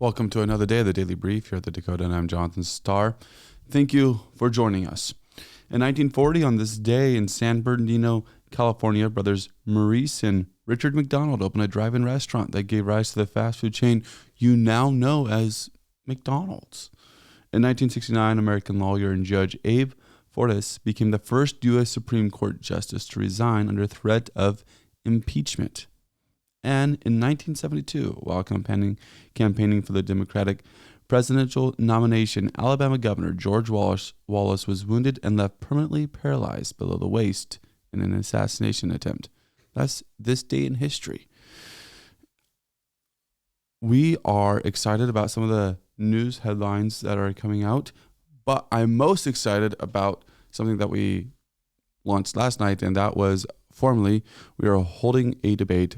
Welcome to another day of the Daily Brief here at the Dakota, and I'm Jonathan Starr. Thank you for joining us. In 1940, on this day in San Bernardino, California, brothers Maurice and Richard McDonald opened a drive-in restaurant that gave rise to the fast food chain you now know as McDonald's. In 1969, American lawyer and judge Abe Fortas became the first U.S. Supreme Court justice to resign under threat of impeachment. And in 1972, while campaigning for the Democratic presidential nomination, Alabama Governor George Wallace was wounded and left permanently paralyzed below the waist in an assassination attempt. That's this day in history. We are excited about some of the news headlines that are coming out, but I'm most excited about something that we launched last night, and that was formally we are holding a debate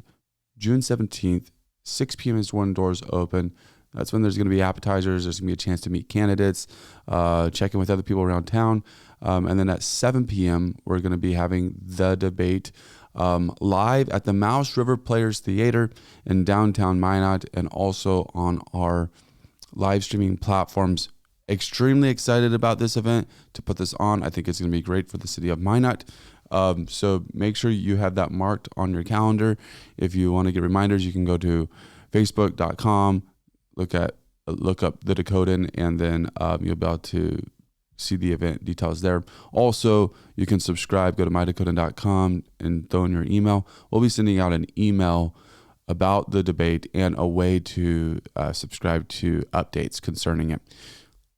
June 17th, 6 p.m. is when doors open. That's when there's going to be appetizers. There's going to be a chance to meet candidates, check in with other people around town. And then at 7 p.m., we're going to be having the debate live at the Mouse River Players Theater in downtown Minot and also on our live streaming platforms. Extremely excited about this event to put this on. I think it's going to be great for the city of Minot. So make sure you have that marked on your calendar. If you want to get reminders, you can go to facebook.com, look up the Dakotan, and then you'll be able to see the event details there. Also, you can subscribe, go to mydakotan.com and throw in your email. We'll be sending out an email about the debate and a way to subscribe to updates concerning it.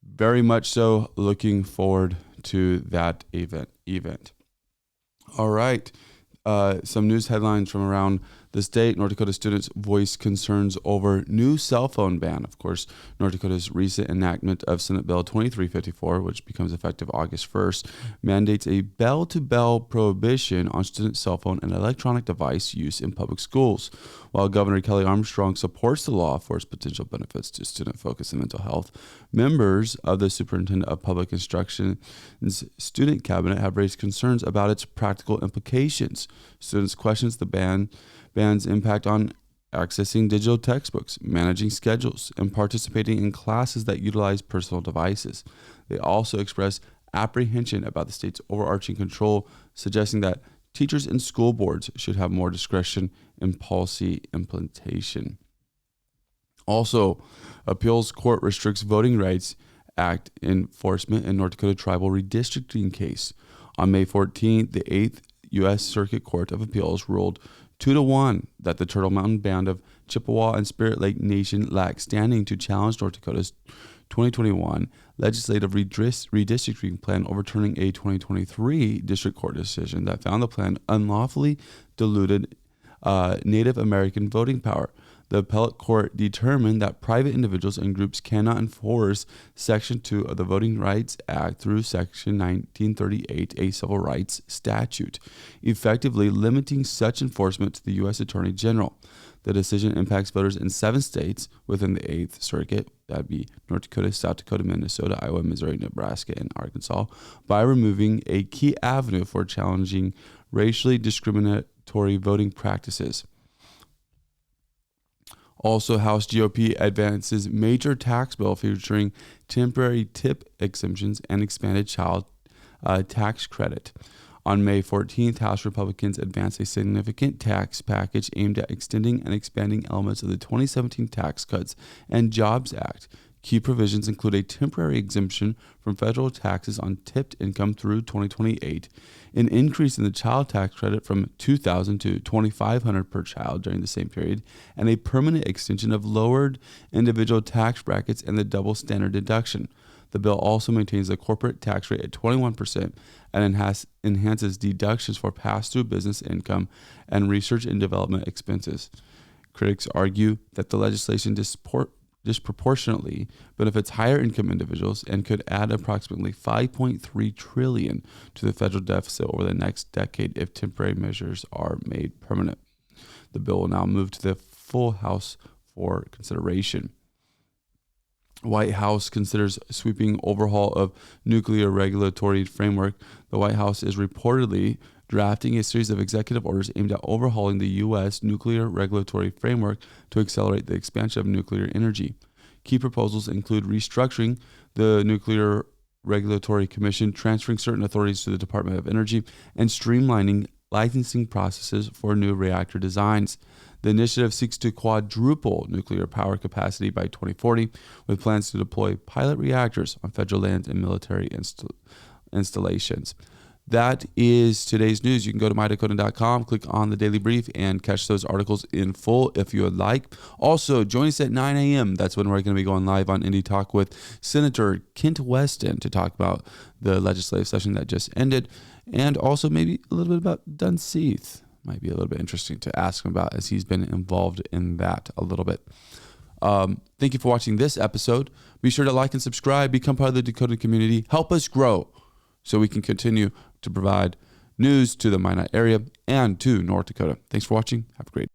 Very much so looking forward to that event. All right. Some news headlines from around the state. North Dakota students voice concerns over new cell phone ban. Of course, North Dakota's recent enactment of Senate Bill 2354, which becomes effective August 1st, mandates a bell-to-bell prohibition on student cell phone and electronic device use in public schools. While Governor Kelly Armstrong supports the law for its potential benefits to student focus and mental health, members of the Superintendent of Public Instruction's Student Cabinet have raised concerns about its practical implications. Students question the ban's impact on accessing digital textbooks, managing schedules, and participating in classes that utilize personal devices. They also express apprehension about the state's overarching control, suggesting that teachers and school boards should have more discretion in policy implementation. Also, appeals court restricts Voting Rights Act enforcement in North Dakota tribal redistricting case. On May 14th, the 8th U.S. Circuit Court of Appeals ruled 2-1 that the Turtle Mountain Band of Chippewa and Spirit Lake Nation lacked standing to challenge North Dakota's 2021 legislative redistricting plan, overturning a 2023 district court decision that found the plan unlawfully diluted Native American voting power. The appellate court determined that private individuals and groups cannot enforce Section 2 of the Voting Rights Act through Section 1938, a civil rights statute, effectively limiting such enforcement to the U.S. Attorney General. The decision impacts voters in 7 states within the 8th Circuit, that'd be North Dakota, South Dakota, Minnesota, Iowa, Missouri, Nebraska, and Arkansas, by removing a key avenue for challenging racially discriminatory voting practices. Also, House GOP advances major tax bill featuring temporary tip exemptions and expanded child tax credit. On May 14th, House Republicans advanced a significant tax package aimed at extending and expanding elements of the 2017 Tax Cuts and Jobs Act. Key provisions include a temporary exemption from federal taxes on tipped income through 2028, an increase in the child tax credit from $2,000 to $2,500 per child during the same period, and a permanent extension of lowered individual tax brackets and the double standard deduction. The bill also maintains the corporate tax rate at 21% and enhances deductions for pass-through business income and research and development expenses. Critics argue that the legislation disproportionately benefits higher income individuals and could add approximately $5.3 trillion to the federal deficit over the next decade if temporary measures are made permanent. The bill will now move to the full House for consideration. White House considers sweeping overhaul of nuclear regulatory framework. The White House is reportedly drafting a series of executive orders aimed at overhauling the U.S. nuclear regulatory framework to accelerate the expansion of nuclear energy. Key proposals include restructuring the Nuclear Regulatory Commission, transferring certain authorities to the Department of Energy, and streamlining licensing processes for new reactor designs. The initiative seeks to quadruple nuclear power capacity by 2040, with plans to deploy pilot reactors on federal land and military installations. That is today's news. You can go to mydakotan.com, click on the Daily Brief, and catch those articles in full if you would like. Also, join us at 9 a.m. That's when we're going to be going live on Indie Talk with Senator Kent Weston to talk about the legislative session that just ended, and also maybe a little bit about Dunseith. Might be a little bit interesting to ask him about, as he's been involved in that a little bit. Thank you for watching this episode. Be sure to like and subscribe, become part of the Dakota community, help us grow so we can continue to provide news to the Minot area and to North Dakota. Thanks for watching. Have a great day.